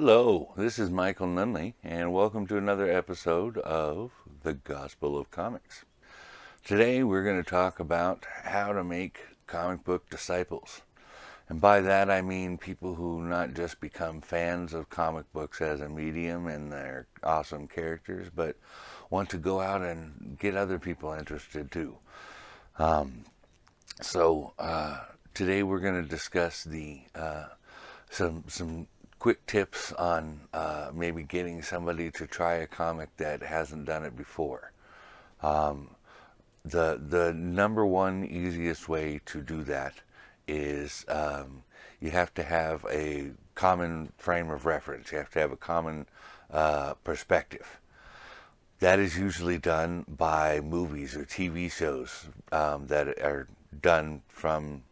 Hello, this is Michael Nunneley, and welcome to another episode of The Gospel of Comics. Today we're going to talk about how to make comic book disciples. And by that I mean people who not just become fans of comic books as a medium and their awesome characters, but want to go out and get other people interested too. Today we're going to discuss some quick tips on maybe getting somebody to try a comic that hasn't done it before. The number one easiest way to do that is you have to have a common frame of reference. You have to have a common perspective. That is usually done by movies or TV shows that are done from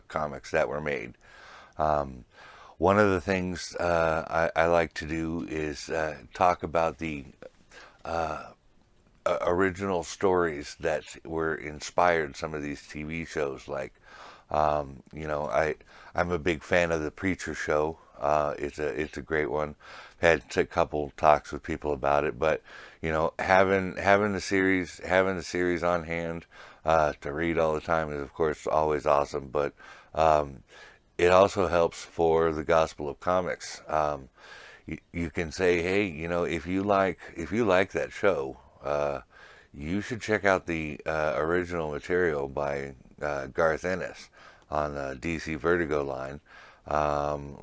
comics that were made. One of the things I like to do is talk about the original stories that were inspired some of these TV shows. Like, I'm a big fan of the Preacher Show. It's a great one. Had a couple talks with people about it, but having the series on hand to read all the time is of course always awesome. But it also helps for the Gospel of Comics. You can say, hey, if you like that show, you should check out the original material by Garth Ennis on the DC Vertigo line.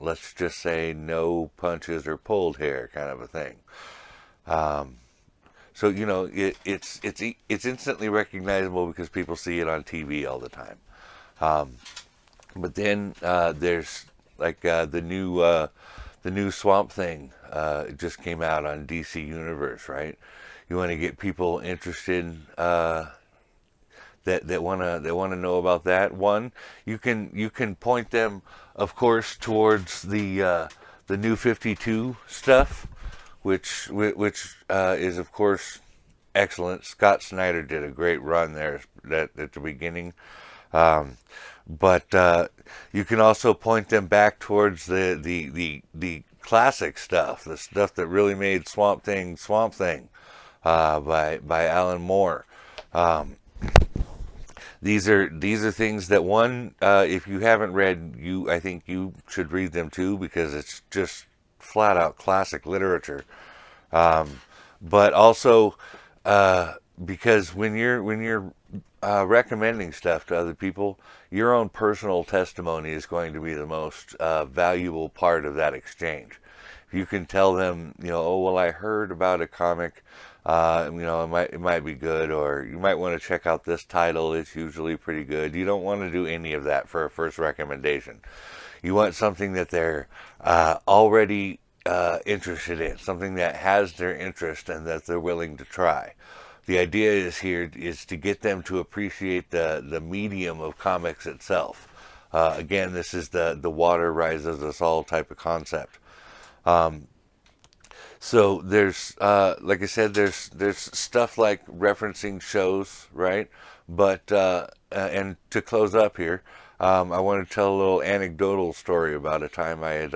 Let's just say no punches or pulled hair kind of a thing. So it's instantly recognizable because people see it on TV all the time. But then there's like the new Swamp Thing just came out on DC Universe, right? You want to get people interested that want to know about that. One, you can point them, of course, towards the New 52 stuff, which is of course excellent. Scott Snyder did a great run there at the beginning. But you can also point them back towards the classic stuff, the stuff that really made Swamp Thing by Alan Moore. These are things that if you haven't read, I think you should read them too, because it's just flat out classic literature. But also because when you're recommending stuff to other people, your own personal testimony is going to be the most valuable part of that exchange. If you can tell them, oh well, I heard about a comic, it might be good, or you might want to check out this title. It's usually pretty good. You don't want to do any of that for a first recommendation. You want something that they're already interested in, something that has their interest and that they're willing to try. The idea is to get them to appreciate the medium of comics itself. Again, this is the water rises us all type of concept. So there's, like I said, there's stuff like referencing shows, right? But and to close up here, I want to tell a little anecdotal story about a time I had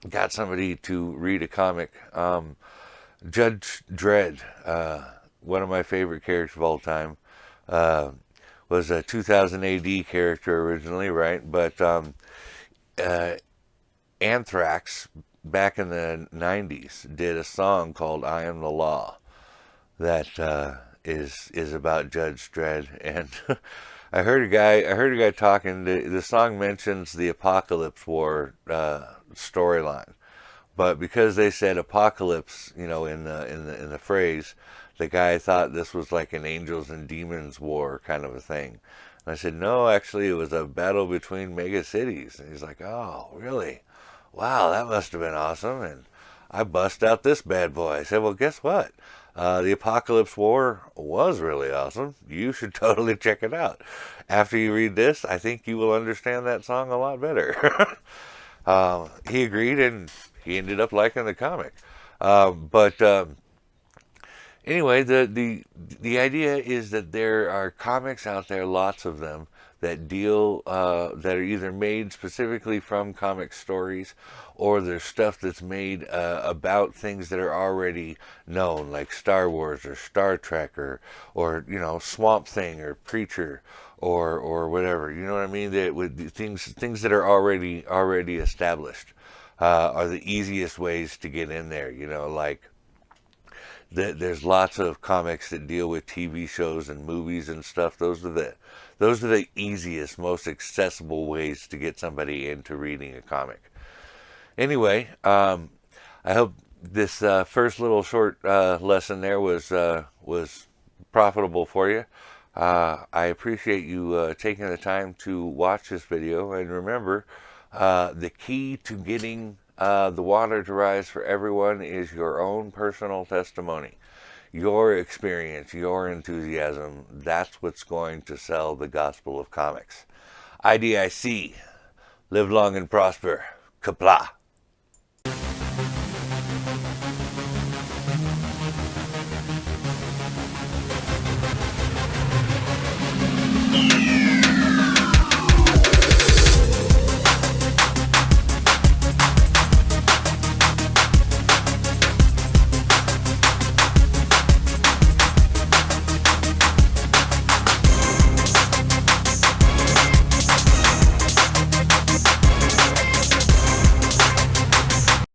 got somebody to read a comic. Judge Dredd, one of my favorite characters of all time, was a 2000 AD character originally, right? But Anthrax, back in the 90s, did a song called I Am the Law that is about Judge Dredd. And I heard a guy talking. The song mentions the Apocalypse War storyline. But because they said apocalypse, in the phrase, the guy thought this was like an angels and demons war kind of a thing. And I said, no, actually, it was a battle between mega cities. And he's like, oh, really? Wow, that must have been awesome. And I bust out this bad boy. I said, well, guess what? The Apocalypse War was really awesome. You should totally check it out. After you read this, I think you will understand that song a lot better. He agreed, and he ended up liking the comic. But anyway, the idea is that there are comics out there, lots of them, that deal that are either made specifically from comic stories, or there's stuff that's made about things that are already known, like Star Wars or Star Trek, or you know, Swamp Thing or Preacher, or whatever. You know what I mean? That with things that are already established are the easiest ways to get in there. You know, like there's lots of comics that deal with TV shows and movies and stuff. Those are the easiest, most accessible ways to get somebody into reading a comic. Anyway, I hope this first little short lesson there was profitable for you. I appreciate you taking the time to watch this video, and remember, the key to getting the water to rise for everyone is your own personal testimony, your experience, your enthusiasm. That's what's going to sell the gospel of comics. IDIC, live long and prosper. Kapla.